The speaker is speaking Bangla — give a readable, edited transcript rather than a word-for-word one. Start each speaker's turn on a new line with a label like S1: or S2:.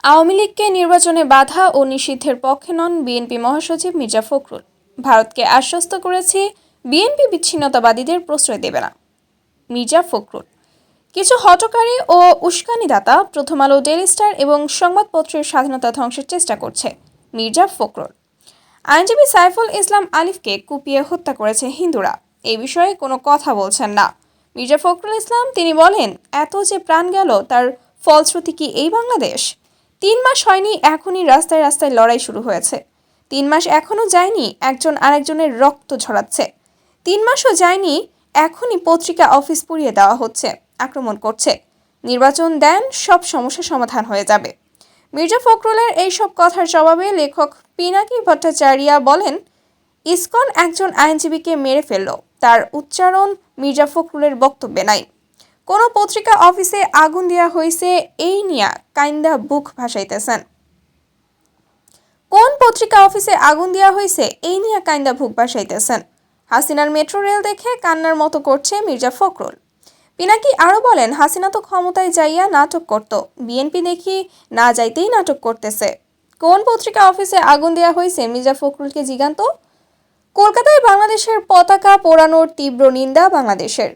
S1: আওয়ামী লীগকে নির্বাচনে বাধা ও নিষিদ্ধের পক্ষে নন বিএনপি মহাসচিব মির্জা ফখরুল। ভারতকে আশ্বস্ত করেছি, বিএনপি বিচ্ছিন্নতাবাদীদের প্রশ্রয় দেবে না। মির্জা ফখরুল। কিছু হঠকারী ও উস্কানিদাতা প্রথম আলো, ডেইলি স্টার এবং সংবাদপত্রের স্বাধীনতা ধ্বংসের চেষ্টা করছে। মির্জা ফখরুল। আইনজীবী সাইফুল ইসলাম আলিফকে কুপিয়ে হত্যা করেছে হিন্দুরা, এই বিষয়ে কোনো কথা বলছেন না মির্জা ফখরুল ইসলাম। তিনি বলেন, এত যে প্রাণ গেল তার ফলশ্রুতি কি এই বাংলাদেশ? 3 মাস হয়নি, এখনই রাস্তায় রাস্তায় লড়াই শুরু হয়েছে। 3 মাস এখনও যায়নি, একজন আরেকজনের রক্ত ঝরাচ্ছে। 3 মাসও যায়নি, এখনই পত্রিকা অফিস পুড়িয়ে দেওয়া হচ্ছে, আক্রমণ করছে। নির্বাচন দেন, সব সমস্যা সমাধান হয়ে যাবে। মির্জা ফখরুলের এইসব কথার জবাবে লেখক পিনাকি ভট্টাচার্য বলেন, ইসকন একজন আইনজীবীকে মেরে ফেলল, তার উচ্চারণ মির্জা ফখরুলের বক্তব্যে নাই। কোনো পত্রিকা অফিসে আগুন দেওয়া হয়েছে, এই নিয়ে কাইন্দা বুক ভাসাইতেছেন। কোন পত্রিকা অফিসে আগুন দেওয়া হয়েছে, এই নিয়ে কাইন্দা বুক ভাসাইতেছেন। হাসিনার মেট্রো রেল দেখে কান্নার মতো করছে মির্জা ফখরুল। পিনাকি আরও বলেন, হাসিনা তো ক্ষমতায় যাইয়া নাটক করত, বিএনপি দেখি না যাইতেই নাটক করতেছে। কোন পত্রিকা অফিসে আগুন দেওয়া হয়েছে মির্জা ফখরুলকে জিগান্ত। কলকাতায় বাংলাদেশের পতাকা পোড়ানোর তীব্র নিন্দা বাংলাদেশের।